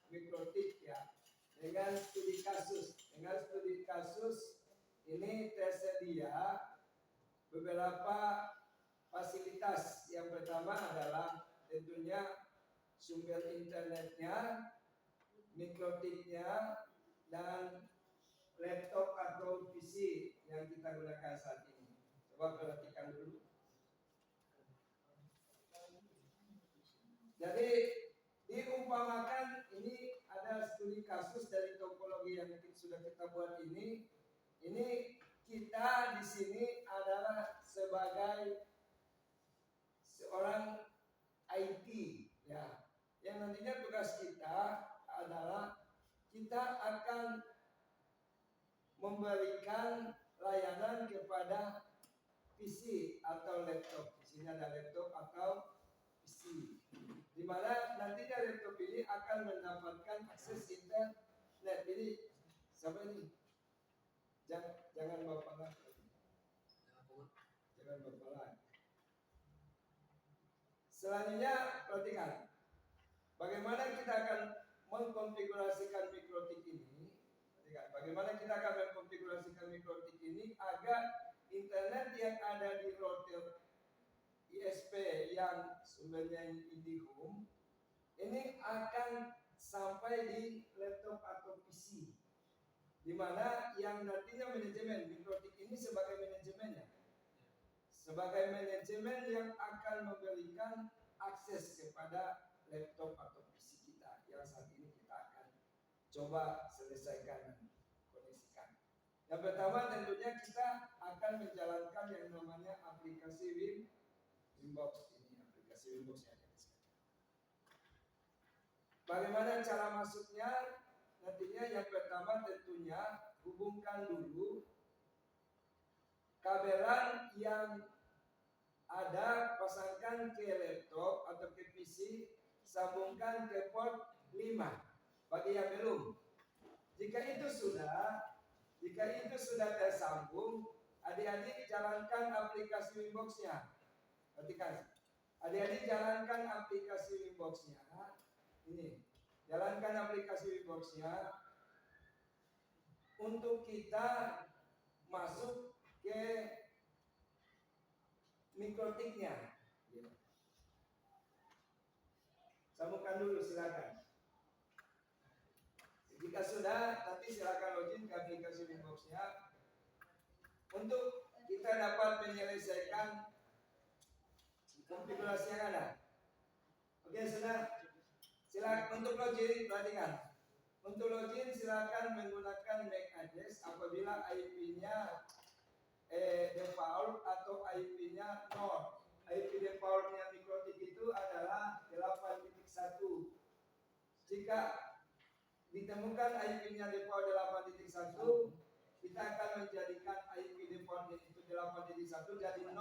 mikrotik ya. Dengan studi kasus ini tersedia beberapa fasilitas. Yang pertama adalah tentunya sumber internetnya, mikrotiknya, dan laptop atau PC yang kita gunakan saat ini. Coba perhatikan dulu. Jadi diumpamakan ini ada studi kasus dari topologi yang sudah kita buat ini. Ini kita di sini adalah sebagai seorang IT ya. Yang nantinya tugas kita adalah kita akan memberikan layanan kepada PC atau laptop. Di sini ada laptop atau PC. Di mana nantinya laptop ini akan mendapatkan akses internet. Ini siapa ini? Jangan bapak jangan bapak. Selanjutnya perhatikan bagaimana kita akan mengkonfigurasikan mikrotik ini. Bagaimana kita akan mengkonfigurasikan mikrotik ini agar internet yang ada di router ISP yang sumbernya IndiHome ini akan sampai di laptop atau PC, di mana yang nantinya manajemen mikrotik ini sebagai manajemennya, sebagai manajemen yang akan memberikan akses kepada laptop atau PC kita yang saat ini kita akan coba selesaikan koneksikan. Yang pertama tentunya kita akan menjalankan yang namanya aplikasi Winbox ini, aplikasi Winbox yang ada di sini. Bagaimana cara masuknya? Nantinya yang pertama tentunya hubungkan dulu kabelan yang ada, pasangkan ke laptop atau ke PC, sambungkan ke port 5 bagi yang belum. Jika itu sudah tersambung, adik-adik jalankan aplikasi Winbox-nya. Perhatikan, adik-adik jalankan aplikasi Winbox-nya. Ini, jalankan aplikasi Winbox-nya untuk kita masuk ke mikrotiknya. Sambungkan dulu, silakan. Jika sudah, nanti silakan login ke aplikasi Winbox-nya untuk kita dapat menyelesaikan konfigurasi yang ada. Oke, sudah. Silakan untuk login, perhatikan. Untuk login silakan menggunakan MAC address apabila IP-nya default atau IP-nya 0. IP defaultnya mikrotik itu adalah 8.1. Jika ditemukan IP-nya default 8.1, kita akan menjadikan IP defaultnya itu 8.1 jadi 0.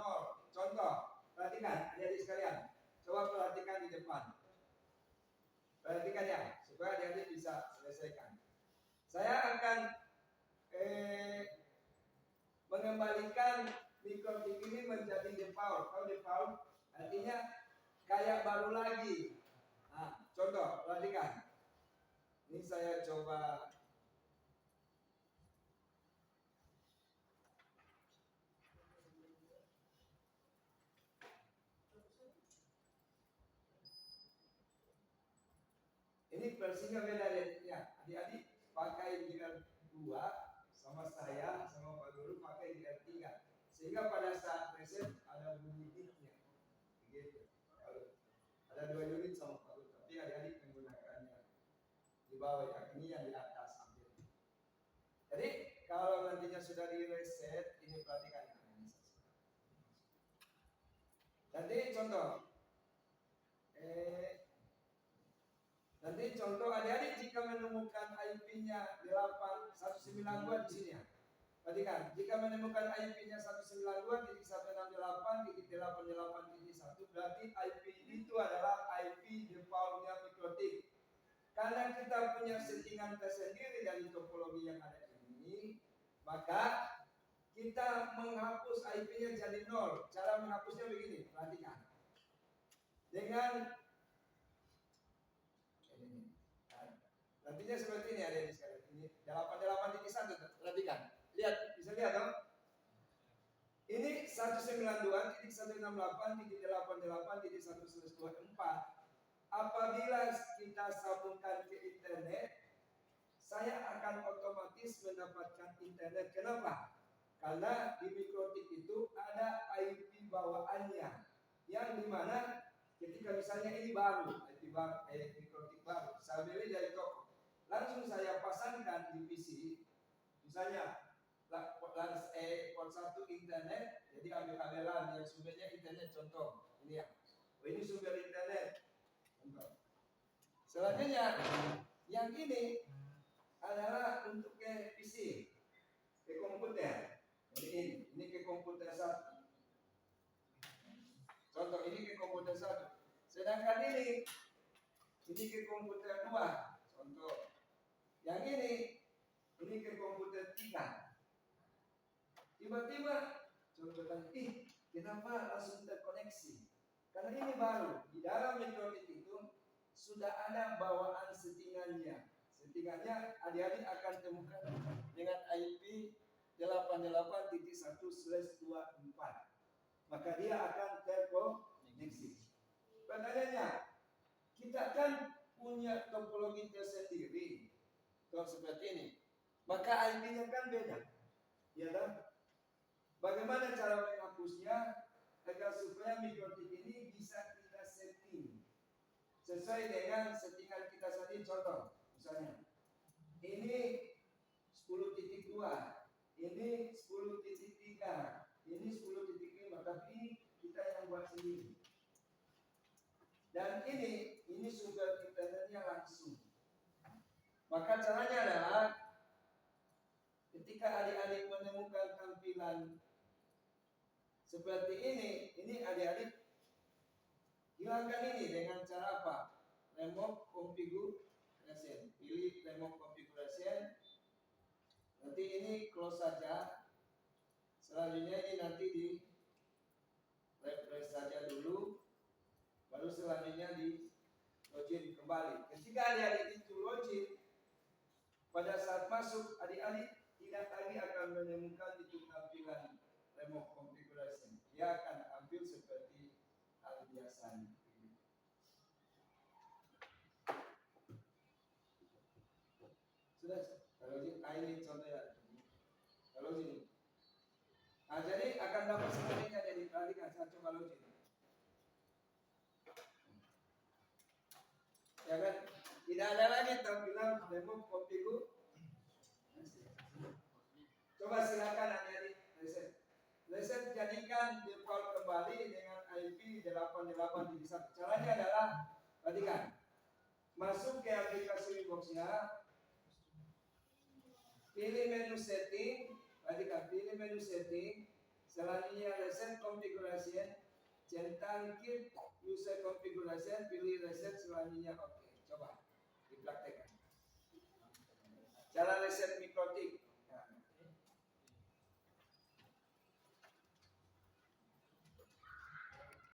Contoh, perhatikan adik-adik sekalian. Coba perhatikan di depan. Perhatikan ya, supaya adik-adik bisa selesaikan. Saya akan mengembalikan mikrotik ini menjadi default. Kalau default artinya kayak baru lagi. Nah, contoh, perhatikan. Ini saya coba ini versinya beda ya. Adik-adik pakai DR 2 sama saya sama Pak Guru pakai DR 3. Sehingga pada saat reset ada bunyi hitnya. Begitu. Kalau ada 2 unit sama Pak Guru, tapi adik-adik menggunakannya di bawah ya. Ini yang di atas ambil. Jadi kalau nantinya sudah di reset, ini perhatikan. Nanti contoh. Nanti contoh adik-adik jika menemukan IP-nya 192 di sini ya. Perhatikan, jika menemukan IP-nya 192.168.88.1 berarti IP itu adalah IP defaultnya mikrotik. Karena kita punya settingan tersendiri dari topologi yang ada ini, maka kita menghapus IP-nya jadi 0. Cara menghapusnya begini, perhatikan. Dengan Artinya seperti ini ada di sekali. Ini 88.1 perhatikan. Lihat, bisa lihat dong. Ini 192.168.88.1/24. Apabila kita sambungkan ke internet, saya akan otomatis mendapatkan internet. Kenapa? Karena di mikrotik itu ada IP bawaannya, yang dimana ketika misalnya ini baru, IP baru, mikrotik baru, saya beli dari toko, langsung saya pasangkan di PC, misalnya port 1 internet, jadi ambil kabelan yang sumbernya internet, contoh ini ya, ini sumber internet, contoh. Selanjutnya yang ini adalah untuk ke PC, ke komputer. Jadi ini ke komputer 1. Contoh ini ke komputer 1. Sedangkan ini ke komputer 2. Contoh. Yang ini ke komputer 3. Tiba-tiba contoh tadi, kenapa langsung terkoneksi? Karena ini baru. Di dalam mikrotik itu sudah ada bawaan settingannya. Settingannya adik-adik akan temukan dengan IP 88.1/24. Maka dia akan terkoneksi. Pertanyaannya, kita kan punya topologi tersendiri. Kalau seperti ini, maka IP-nya kan beda. Ya kan? Bagaimana cara menghapusnya agar supaya mikrotik ini bisa kita setting sesuai dengan settingan kita tadi? Contoh, misalnya ini 10.2, ini 10.3, ini 10.5, tapi kita yang buat sendiri. Dan ini sumber internetnya langsung. Maka caranya adalah ketika adik-adik menemukan tampilan seperti ini adik-adik hilangkan ini dengan cara apa? Remote configuration. Pilih remote configuration. Nanti ini close saja. Selanjutnya ini nanti di refresh saja dulu. Baru selanjutnya di login kembali. Ketika adik-adik itu login, pada saat masuk adik-adik tidak lagi akan menemukan itu tampilan remote configuration. Dia akan ambil seperti hal biasa. Sudah, kalau ini contohnya. Kalau sini. Nah, jadi akan dapat semuanya dari tadi kan saya coba login. Ya kan? Tidak ada lagi tampilan remote configuration. Coba silakan adik-adik reset. Reset jadikan default kembali dengan IP 88.1. Caranya adalah perhatikan. Masuk ke aplikasi Winbox-nya. Pilih menu setting. Perhatikan, pilih menu setting. Selanjutnya reset configuration. Centang keep user configuration. Pilih reset, selanjutnya oke. Coba dipraktekkan. Cara reset mikrotik.